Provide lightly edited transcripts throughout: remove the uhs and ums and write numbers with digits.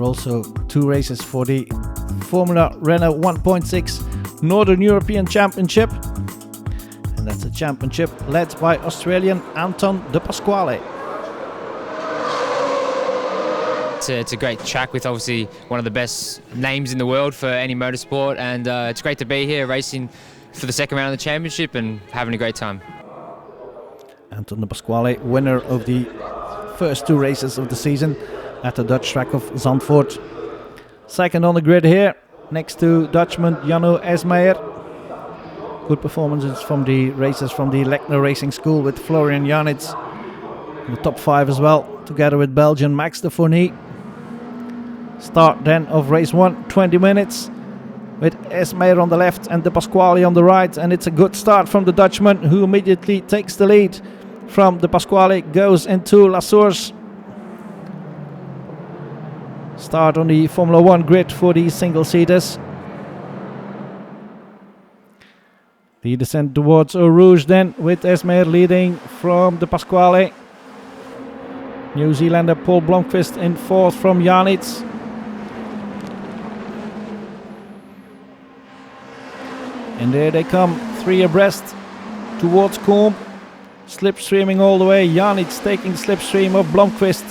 also 2 races for the Formula Renault 1.6 Northern European Championship. And that's a championship led by Australian Anton De Pasquale. It's a great track with obviously one of the best names in the world for any motorsport, and it's great to be here racing for the second round of the championship and having a great time. Anton De Pasquale, winner of the first 2 races of the season at the Dutch track of Zandvoort. Second on the grid here, next to Dutchman Janno Esmeijer. Good performances from the races from the Lechner Racing School with Florian Janitz in the top 5 as well, together with Belgian Max de Fourny. Start then of race 1, 20 minutes, with Esmeijer on the left and De Pasquale on the right, and it's a good start from the Dutchman, who immediately takes the lead from De Pasquale, goes into La Source. Start on the Formula 1 grid for the single-seaters. The descent towards Eau Rouge then, with Esmeijer leading from De Pasquale. New Zealander Paul Blomqvist in 4th from Janitz. And there they come, 3 abreast towards Combe. Slipstreaming all the way. Janitz taking slipstream of Blomqvist.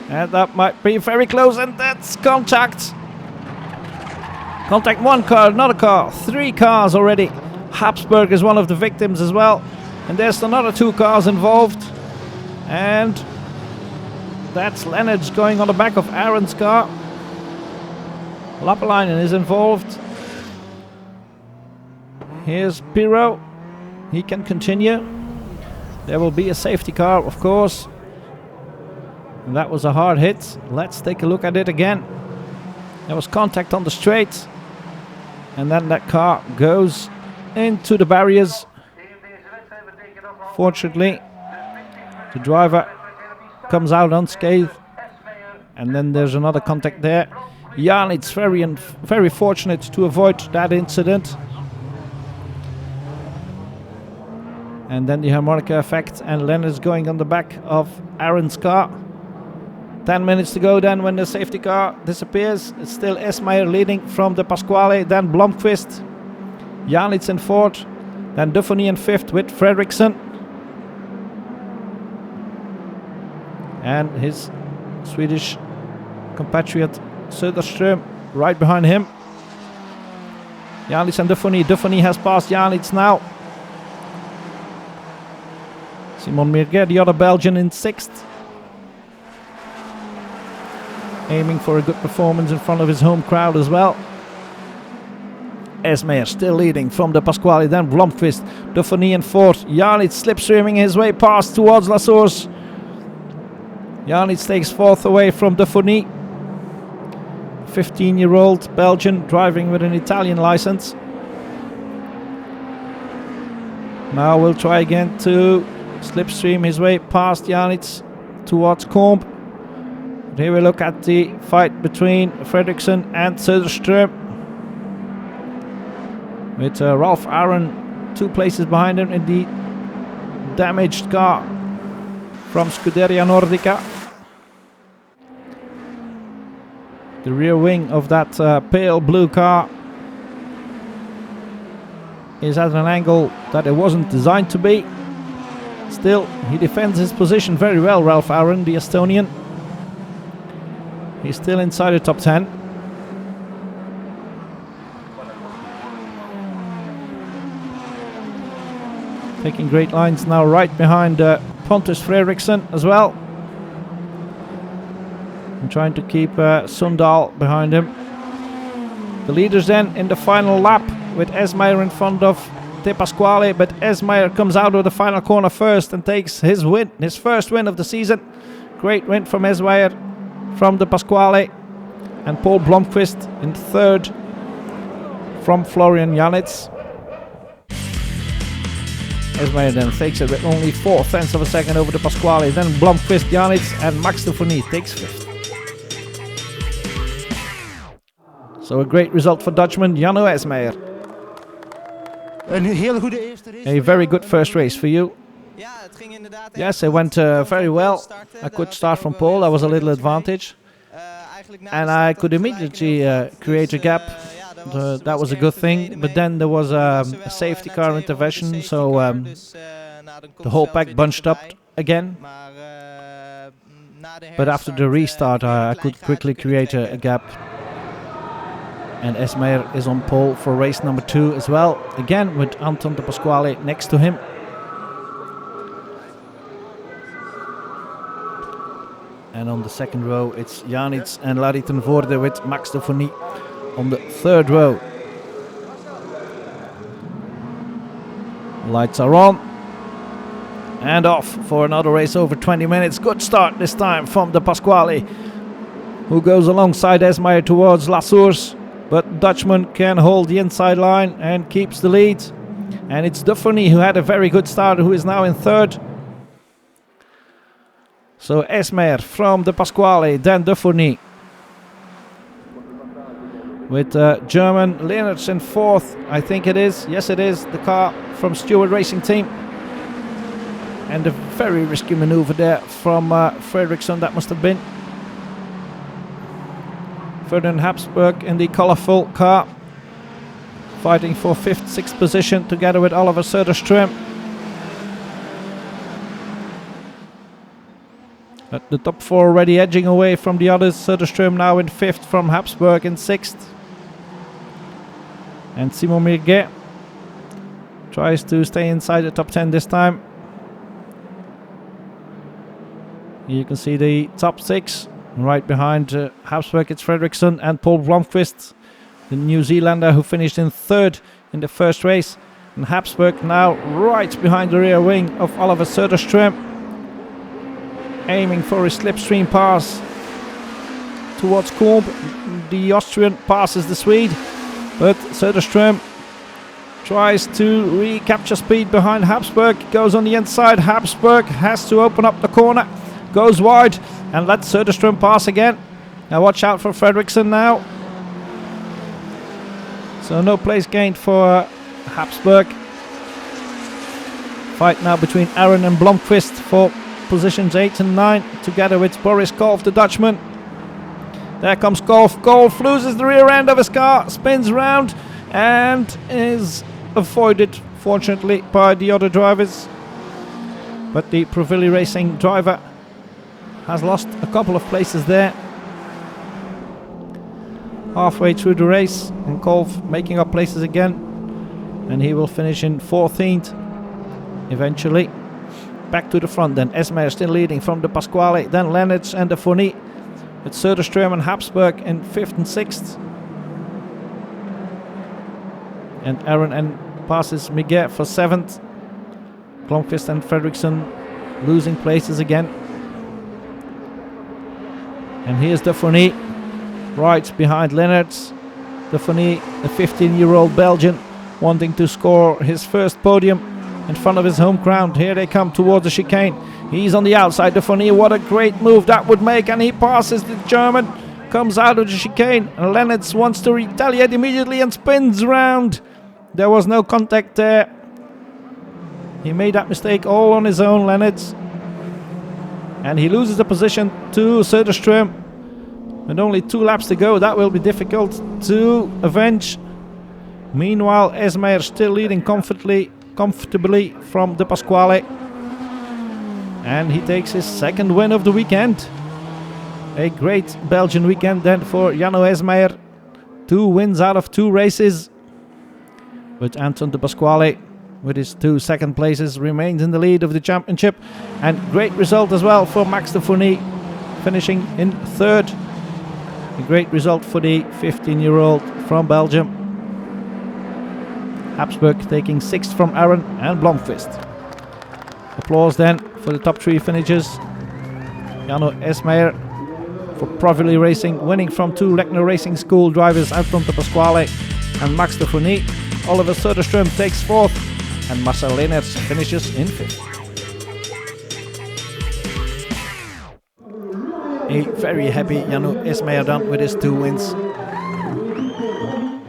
And that might be very close, and that's contact. Contact 1 car, another car, 3 cars already. Habsburg is one of the victims as well. And there's another 2 cars involved. And that's Leonard's going on the back of Aaron's car. Lappalainen is involved. Here's Pirro. He can continue. There will be a safety car, of course. And that was a hard hit. Let's take a look at it again. There was contact on the straight. And then that car goes into the barriers. Fortunately, the driver comes out unscathed. And then there's another contact there. Janitz very fortunate to avoid that incident. And then the harmonica effect, and Leonard's going on the back of Aaron's car. 10 minutes to go then when the safety car disappears. It's still Esmeijer leading from De Pasquale, then Blomqvist. Janitz in 4th, then De Fourny in 5th with Fredriksson. And his Swedish compatriot Söderström right behind him. Janitz and De Fourny. De Fourny has passed Janitz now. Simon Mirguet, the other Belgian, in 6th. Aiming for a good performance in front of his home crowd as well. Esmeijer still leading from De Pasquale, then Blomqvist. De Fourny in 4th. Janitz slipstreaming his way past towards La Source. Janitz takes 4th away from De Fourny. 15-year-old Belgian driving with an Italian license. Now we'll try again to slipstream his way past Janitz towards Combe. Here we look at the fight between Fredriksson and Söderström. With Ralph Aaron 2 places behind him in the damaged car from Scuderia Nordica. The rear wing of that pale blue car is at an angle that it wasn't designed to be. Still, he defends his position very well, Ralph Aaron, the Estonian. He's still inside the top 10. Taking great lines now right behind Pontus Fredriksson as well. And trying to keep Sundal behind him. The leaders then in the final lap with Esmeijer in front of De Pasquale, but Esmeijer comes out of the final corner first and takes his win, his first win of the season. Great win from Esmeijer, from De Pasquale, and Paul Blomqvist in 3rd from Florian Janitz. Esmeijer then takes it with only 4/10 of a second over De Pasquale, then Blomqvist, Janitz, and Max de Fourny takes 5th. So a great result for Dutchman Janno Esmeijer. A very good first race for you. Yes, it went very well. I could start from pole. That was a little advantage. and I could immediately create a gap. That was a good thing, but then there was a safety car intervention, so the whole pack bunched up again. But after the restart, I could quickly create a gap. And Esmeyer is on pole for race number 2 as well, again with Anton de Pasquale next to him. And on the second row, it's Janits and Larry ten Voorde with Max de Fourny on the third row. Lights are on and off for another race over 20 minutes. Good start this time from de Pasquale, who goes alongside Esmeyer towards La Source, but Dutchman can hold the inside line and keeps the lead. And it's de Fourny who had a very good start, who is now in third. So Esmeyer from de Pasquale, then de Fourny, with German Leenerts in fourth, I think it is. Yes, it is. The car from Stewart Racing Team. And a very risky maneuver there from Fredriksson, that must have been. Ferdinand Habsburg in the colourful car, fighting for 5th, 6th position together with Oliver Söderström. At the top 4 already edging away from the others. Söderström now in 5th from Habsburg in 6th. And Simon Mirguet tries to stay inside the top 10 this time. You can see the top 6. Right behind Habsburg, it's Fredriksson and Paul Blomqvist, the New Zealander who finished in 3rd in the first race. And Habsburg now right behind the rear wing of Oliver Söderström, aiming for a slipstream pass towards Kolb. The Austrian passes the Swede, but Söderström tries to recapture speed behind Habsburg, goes on the inside. Habsburg has to open up the corner, goes wide and lets Söderström pass again. Now watch out for Fredriksson now. So no place gained for Habsburg. Fight now between Aaron and Blomqvist for positions 8 and 9, together with Boris Kolf, the Dutchman. There comes Kolf. Kolf loses the rear end of his car, spins round and is avoided, fortunately, by the other drivers. But the Provilli Racing driver has lost a couple of places there. Halfway through the race, and Kolf making up places again, and he will finish in 14th eventually. Back to the front then, Esmeyer still leading from de Pasquale, then Leenerts and de Fourny, with Söderström and Habsburg in 5th and 6th. And Aaron and passes Miguel for 7th. Blomqvist and Fredriksson losing places again. And here's de Fourny, right behind Leenerts. De Fourny, a 15-year-old Belgian, wanting to score his first podium in front of his home crowd. Here they come towards the chicane. He's on the outside, de Fourny. What a great move that would make, and he passes the German, comes out of the chicane, and Leenerts wants to retaliate immediately and spins round. There was no contact there. He made that mistake all on his own, Leenerts. And he loses the position to Söderström. With only 2 laps to go, that will be difficult to avenge. Meanwhile, Esmeyer still leading comfortably from de Pasquale. And he takes his 2nd win of the weekend. A great Belgian weekend then for Janno Esmeyer. 2 wins out of 2 races. But Anton de Pasquale, with his 2 second places, remains in the lead of the championship. And great result as well for Max de Fourny, finishing in 3rd. A great result for the 15-year-old from Belgium. Habsburg taking 6th from Aaron and Blomqvist. Applause then for the top 3 finishers. Janno Esmeyer for Provilli Racing, winning from 2 Lechner Racing School drivers, Anton de Pasquale and Max de Fourny. Oliver Söderström takes 4th, and Marcel Leenerts finishes in 5th. A very happy Janno Esmeyer done with his 2 wins.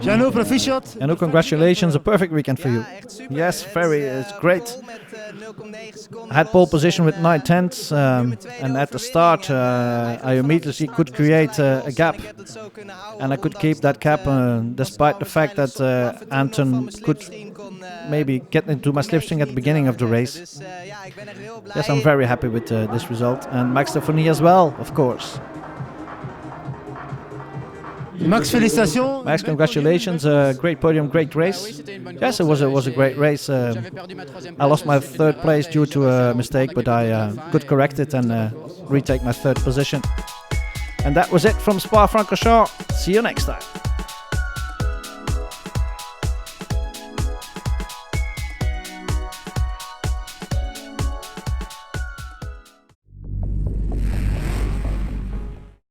Janno, proficiat. Janno, congratulations, a perfect weekend for you. Yes, very, it's great. I had pole position with 9 tenths, and at the start I immediately could create a gap, and I could keep that gap despite the fact that Anton could maybe get into my slipstream at the beginning of the race. Yes, I'm very happy with this result, and Max Stephanie as well, of course. Max, félicitations. Max, congratulations! Great podium, great race. Yes, it was a great race. I lost my third place due to a mistake, but I could correct it and retake my third position. And that was it from Spa-Francorchamps. See you next time.